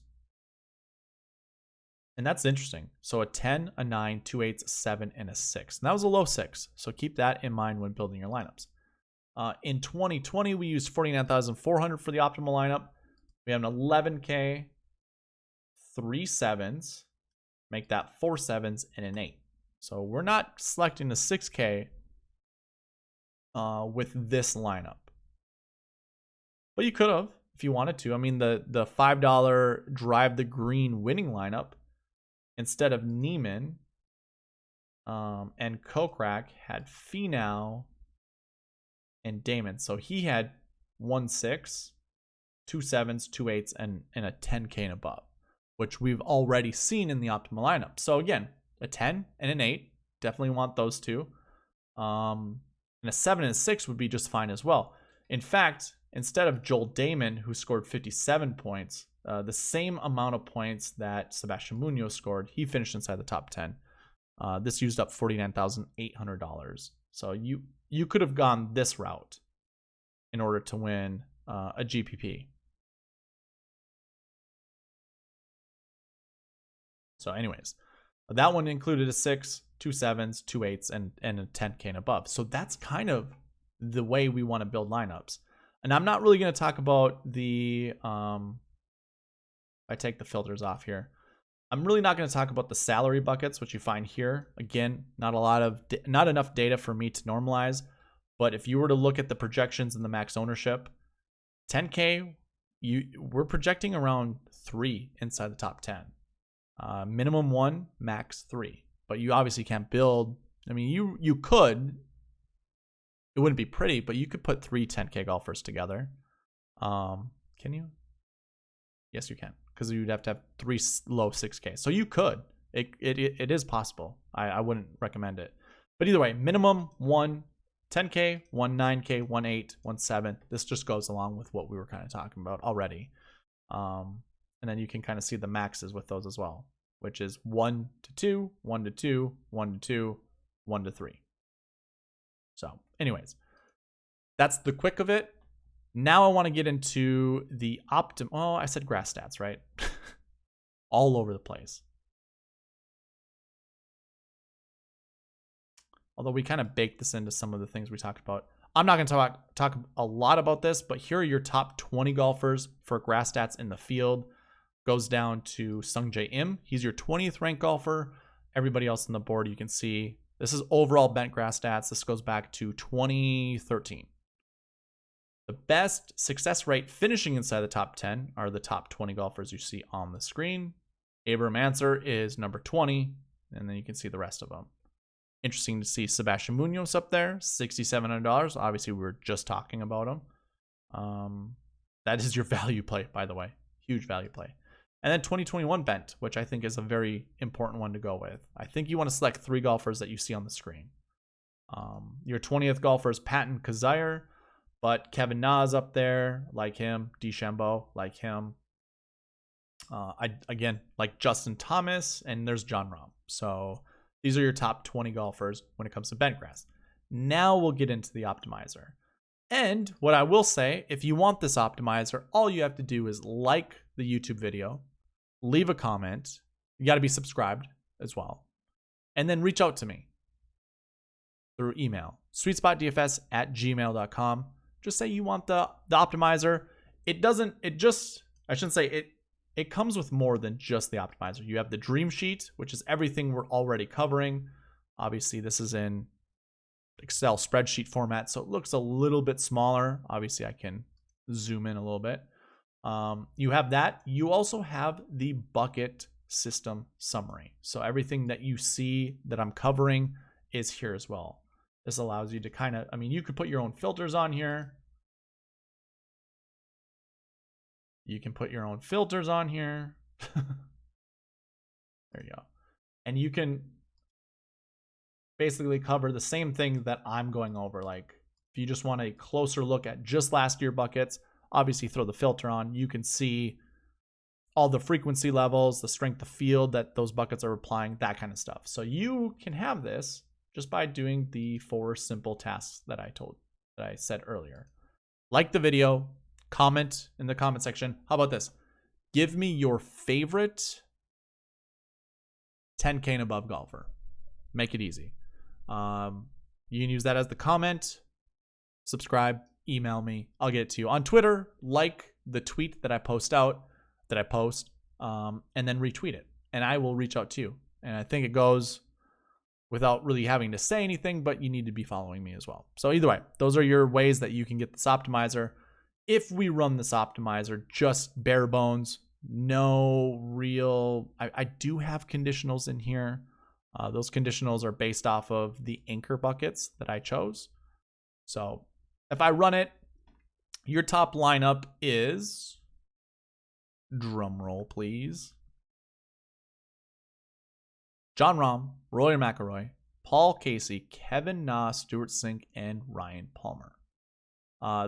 And that's interesting. So a 10, a 9, 2 8s, a 7, and a 6. And that was a low 6. So keep that in mind when building your lineups. In 2020, we used 49,400 for the optimal lineup. We have an 11K, 3 7s, make that 4 7s, and an 8. So we're not selecting the 6K with this lineup. But you could have if you wanted to. I mean, the $5 drive the green winning lineup, instead of Neiman and Kokrak, had Finau and Damon. So he had 1 6, 2 7s, 2 8s, and a 10K and above, which we've already seen in the optimal lineup. So again, a 10 and an 8, definitely want those two. And a 7 and a 6 would be just fine as well. In fact, instead of Joel Damon, who scored 57 points, the same amount of points that Sebastian Munoz scored, he finished inside the top 10. This used up $49,800. So you could have gone this route in order to win a GPP. So anyways, that one included a 6, 2 7s, 2 8s, and a 10K and above. So that's kind of the way we want to build lineups. And I'm not really going to talk about the, I take the filters off here. I'm really not going to talk about the salary buckets, which you find here. Again, not enough data for me to normalize. But if you were to look at the projections in the max ownership, 10K, we're projecting around 3 inside the top 10. Minimum 1, max 3. But you obviously can't build. I mean, you could. It wouldn't be pretty, but you could put 3 10K golfers together. Can you? Yes, you can, because you'd have to have 3 low 6K. So you could. It is possible. I wouldn't recommend it. But either way, minimum 1 10K, 1 9K, 1 8, 1 7. This just goes along with what we were kind of talking about already. And then you can kind of see the maxes with those as well, which is 1 to 2, 1 to 2, 1 to 2, 1 to 3. So anyways, that's the quick of it. Now I want to get into the I said grass stats, right? All over the place. Although we kind of baked this into some of the things we talked about. I'm not going to talk a lot about this, but here are your top 20 golfers for grass stats in the field. Goes down to Sungjae Im. He's your 20th ranked golfer. Everybody else on the board, you can see this is overall Bentgrass stats. This goes back to 2013. The best success rate finishing inside the top 10 are the top 20 golfers you see on the screen. Abraham Answer is number 20, and then you can see the rest of them. Interesting to see Sebastian Munoz up there, $6,700. Obviously, we were just talking about him. That is your value play, by the way. Huge value play. And then 2021 Bent, which I think is a very important one to go with. I think you want to select 3 golfers that you see on the screen. Your 20th golfer is Patton Kizzire, but Kevin Na is up there, like him. DeChambeau, like him. Again, like Justin Thomas, and there's John Rahm. So these are your top 20 golfers when it comes to Bentgrass. Now we'll get into the optimizer. And what I will say, if you want this optimizer, all you have to do is like the YouTube video, leave a comment. You got to be subscribed as well. And then reach out to me through email, SweetSpotDFS@gmail.com. Just say you want the optimizer. It comes with more than just the optimizer. You have the dream sheet, which is everything we're already covering. Obviously, this is in Excel spreadsheet format, so it looks a little bit smaller. Obviously, I can zoom in a little bit. You have that. You also have the bucket system summary. So everything that you see that I'm covering is here as well. This allows you to you could put your own filters on here. You can put your own filters on here. There you go. And you can basically cover the same thing that I'm going over. Like if you just want a closer look at just last year buckets, obviously throw the filter on. You can see all the frequency levels, the strength of field that those buckets are applying, that kind of stuff. So you can have this just by doing the 4 simple tasks that I said earlier. Like the video, comment in the comment section. How about this? Give me your favorite 10K and above golfer. Make it easy. You can use that as the comment, subscribe, email me. I'll get it to you. On Twitter, like the tweet that I post, and then retweet it. And I will reach out to you. And I think it goes without really having to say anything, but you need to be following me as well. So either way, those are your ways that you can get this optimizer. If we run this optimizer just bare bones, no real, I do have conditionals in here. Those conditionals are based off of the anchor buckets that I chose. So if I run it, your top lineup is, drum roll please, Jon Rahm, Rory McIlroy, Paul Casey, Kevin Na, Stuart Sink, and Ryan Palmer.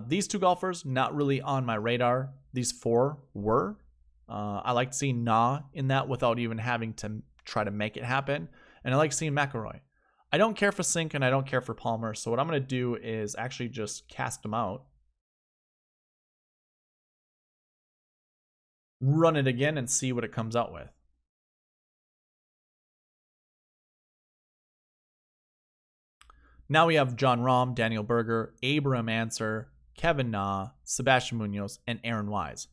These two golfers, not really on my radar. These four were. I like seeing Na in that without even having to try to make it happen. And I like seeing McIlroy. I don't care for Sink and I don't care for Palmer. So what I'm going to do is actually just cast them out. Run it again and see what it comes out with. Now we have Jon Rahm, Daniel Berger, Abraham Ancer, Kevin Na, Sebastian Munoz, and Aaron Wise.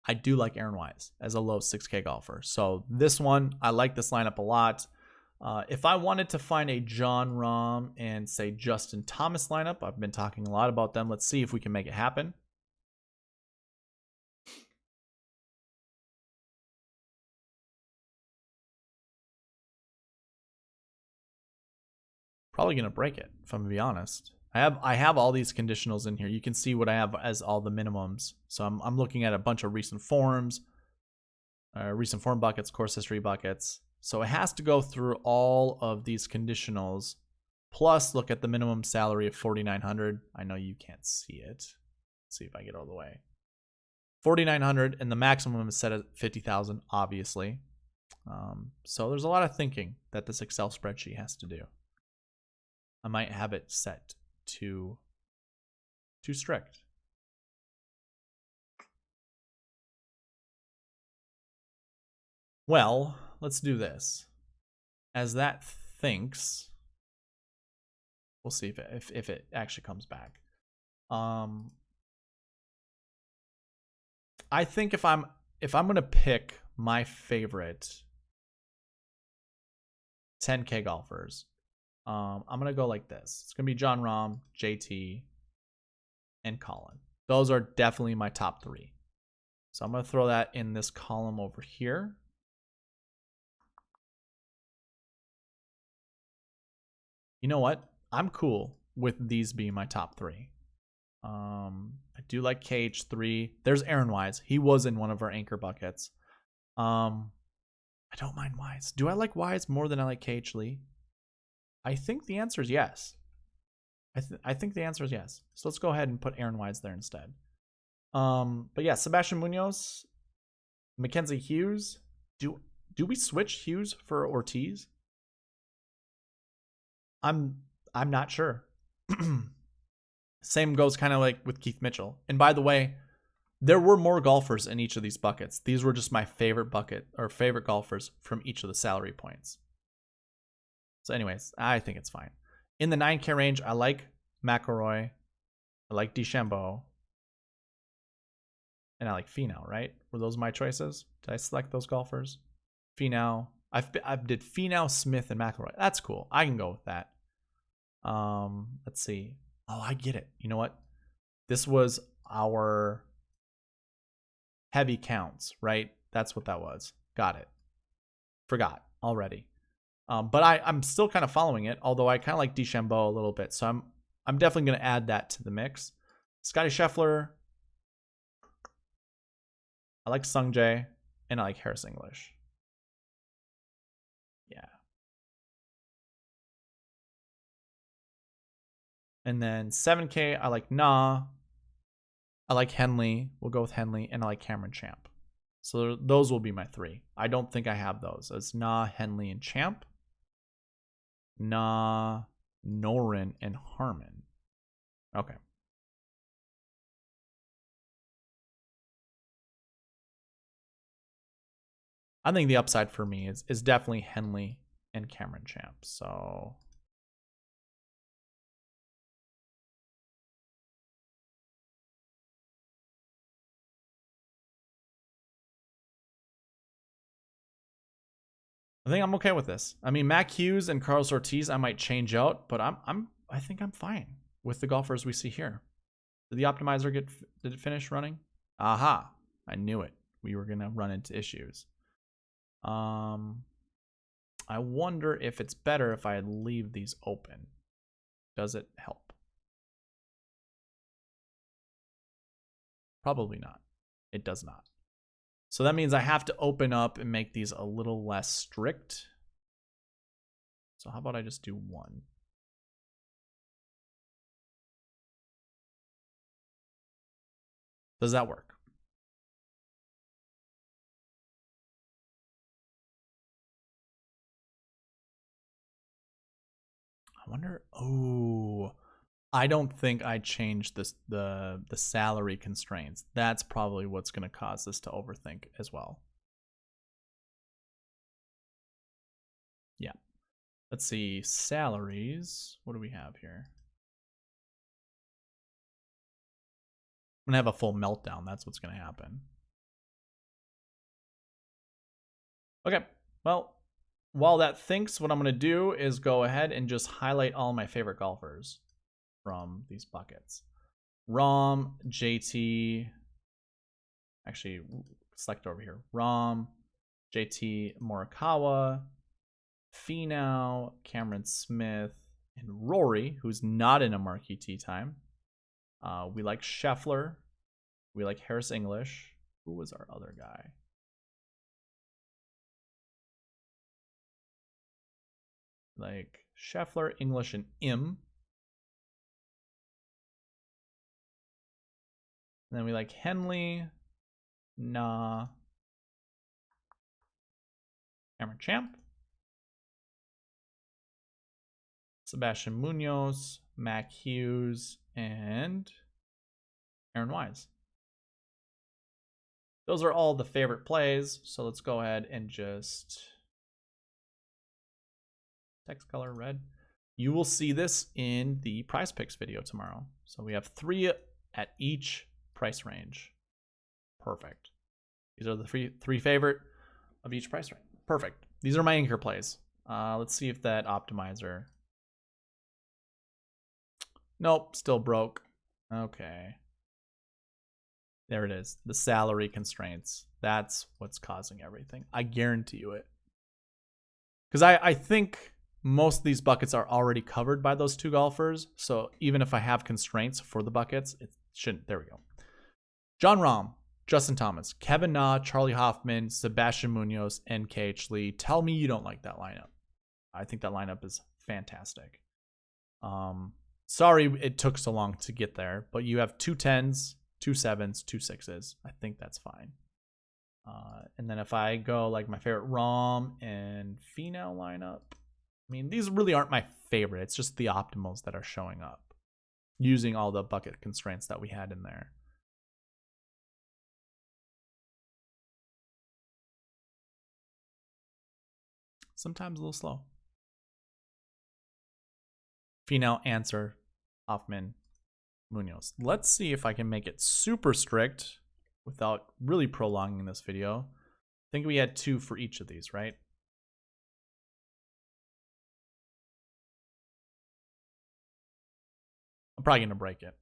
I do like Aaron Wise as a low 6K golfer. So this one, I like this lineup a lot. If I wanted to find a Jon Rahm and say Justin Thomas lineup, I've been talking a lot about them. Let's see if we can make it happen. Probably gonna break it, if I'm gonna be honest. I have all these conditionals in here. You can see what I have as all the minimums. So I'm looking at a bunch of recent forms, recent form buckets, course history buckets. So it has to go through all of these conditionals, plus look at the minimum salary of $4,900. I know you can't see it. Let's see if I get all the way. $4,900, and the maximum is set at $50,000, obviously. So there's a lot of thinking that this Excel spreadsheet has to do. I might have it set too strict. Well, let's do this. As that thinks, we'll see if it actually comes back. I think if I'm gonna pick my favorite 10K golfers, I'm gonna go like this. It's gonna be Jon Rahm, JT, and Colin. Those are definitely my top three. So I'm gonna throw that in this column over here. You know what? I'm cool with these being my top three. I do like KH3. There's Aaron Wise. He was in one of our anchor buckets. I don't mind Wise. Do I like Wise more than I like KH Lee? I think the answer is yes. I think the answer is yes. So let's go ahead and put Aaron Wise there instead. But yeah, Sebastian Munoz, Mackenzie Hughes. Do we switch Hughes for Ortiz? I'm not sure. Same goes kind of like with Keith Mitchell. And by the way, there were more golfers in each of these buckets. These were just my favorite bucket or favorite golfers from each of the salary points. So anyways, I think it's fine. In the 9K range, I like McIlroy, I like DeChambeau, and I like Finau, right? Were those my choices? Did I select those golfers? Finau. I did Finau, Smith, and McIlroy. That's cool. I can go with that. Let's see. Oh, I get it. You know what? This was our heavy counts, right? That's what that was. Got it. Forgot already. But I'm still kind of following it, although I kind of like DeChambeau a little bit. So I'm definitely going to add that to the mix. Scotty Scheffler. I like Sung Jae, and I like Harris English. Yeah. And then 7K, I like Na. I like Henley. We'll go with Henley, and I like Cameron Champ. So those will be my three. I don't think I have those. It's Na, Henley, and Champ. Na, Noren, and Harmon. Okay. I think the upside for me is definitely Henley and Cameron Champ. So I think I'm okay with this. I mean, Mac Hughes and Carlos Ortiz I might change out, but I think I'm fine with the golfers we see here. Did the optimizer did it finish running? Aha, I knew it. We were gonna run into issues. I wonder if it's better if I leave these open. Does it help? Probably not. It does not. So that means I have to open up and make these a little less strict. So how about I just do 1? Does that work? I wonder. Oh, I don't think I changed this the salary constraints. That's probably what's going to cause this to overthink as well. Yeah. Let's see, salaries. What do we have here? I'm going to have a full meltdown. That's what's going to happen. Okay. Well, while that thinks, what I'm going to do is go ahead and just highlight all my favorite golfers from these buckets. Rahm, JT, actually select over here. Rahm, JT Morikawa, Finau, Cameron Smith, and Rory, who's not in a marquee tee time. We like Scheffler. We like Harris English. Who was our other guy? Like Scheffler, English, and Im. And then we like Henley, Nah, Cameron Champ, Sebastian Munoz, Mac Hughes, and Aaron Wise. Those are all the favorite plays. So let's go ahead and just text color red. You will see this in the prize picks video tomorrow. So we have 3 at each price range. Perfect. These are the three favorite of each price range. Perfect. These are my anchor plays. Let's see if that optimizer. Nope, still broke. Okay. There it is. The salary constraints. That's what's causing everything. I guarantee you it. Because I think most of these buckets are already covered by those 2 golfers. So even if I have constraints for the buckets, it shouldn't. There we go. Jon Rahm, Justin Thomas, Kevin Na, Charlie Hoffman, Sebastian Munoz, and KH Lee. Tell me you don't like that lineup. I think that lineup is fantastic. Sorry it took so long to get there, but you have 2 10s, 2 7s, 2 6s. I think that's fine. And then if I go like my favorite Rahm and Finau lineup, I mean, these really aren't my favorite. It's just the optimals that are showing up using all the bucket constraints that we had in there. Sometimes a little slow. Finau, Answer, Hoffman, Munoz. Let's see if I can make it super strict without really prolonging this video. I think we had 2 for each of these, right? I'm probably going to break it.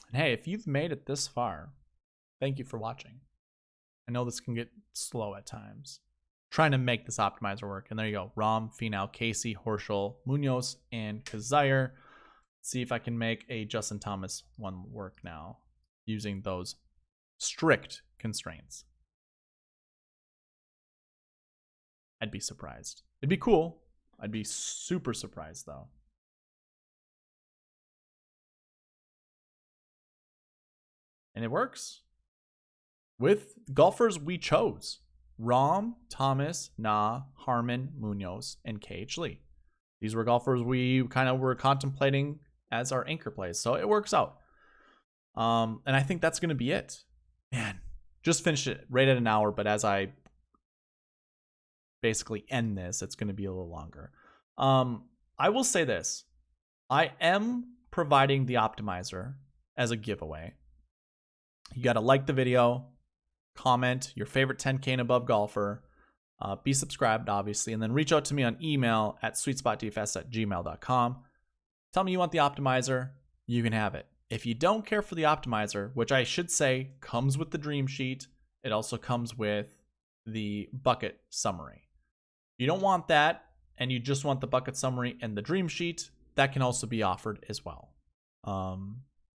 And hey, if you've made it this far, thank you for watching. I know this can get slow at times. Trying to make this optimizer work. And there you go. Rahm, Finau, Casey, Horschel, Munoz, and Kazire. See if I can make a Justin Thomas one work now using those strict constraints. I'd be surprised. It'd be cool. I'd be super surprised though. And it works with golfers we chose. Rahm, Thomas, Na, Harman, Munoz, and KH Lee. These were golfers we kind of were contemplating as our anchor plays. So it works out. And I think that's going to be it. Man, just finished it right at an hour, but as I basically end this, it's going to be a little longer. I will say this. I am providing the optimizer as a giveaway. You got to like the video, comment your favorite 10K and above golfer, be subscribed, obviously, and then reach out to me on email at sweetspotdfs@gmail.com. Tell me you want the optimizer, you can have it. If you don't care for the optimizer, which I should say comes with the dream sheet, it also comes with the bucket summary. If you don't want that and you just want the bucket summary and the dream sheet, that can also be offered as well.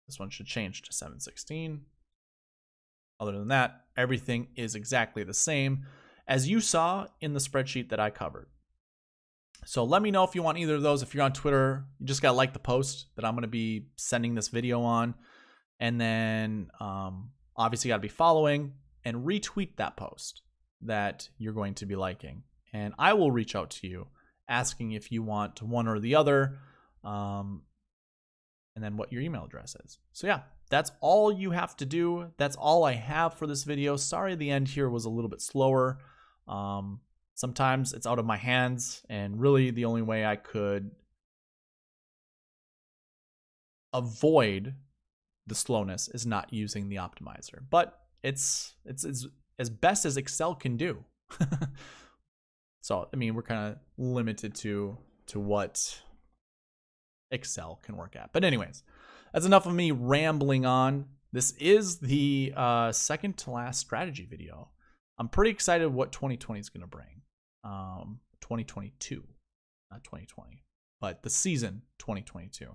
This one should change to 716. Other than that, everything is exactly the same as you saw in the spreadsheet that I covered. So let me know if you want either of those. If you're on Twitter, you just got to like the post that I'm going to be sending this video on. And then obviously you got to be following and retweet that post that you're going to be liking. And I will reach out to you asking if you want one or the other, and then what your email address is. So yeah, that's all you have to do. That's all I have for this video. Sorry the end here was a little bit slower. Sometimes it's out of my hands, and really the only way I could avoid the slowness is not using the optimizer. But it's as best as Excel can do. So, I mean, we're kind of limited to what Excel can work at. But anyways, that's enough of me rambling on. This is the second to last strategy video. I'm pretty excited what 2020 is going to bring. 2022, not 2020, but the season 2022.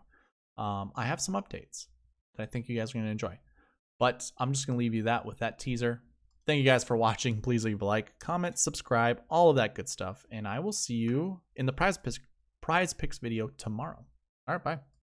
I have some updates that I think you guys are going to enjoy. But I'm just going to leave you with that teaser. Thank you guys for watching. Please leave a like, comment, subscribe, all of that good stuff. And I will see you in the prize picks video tomorrow. All right, bye.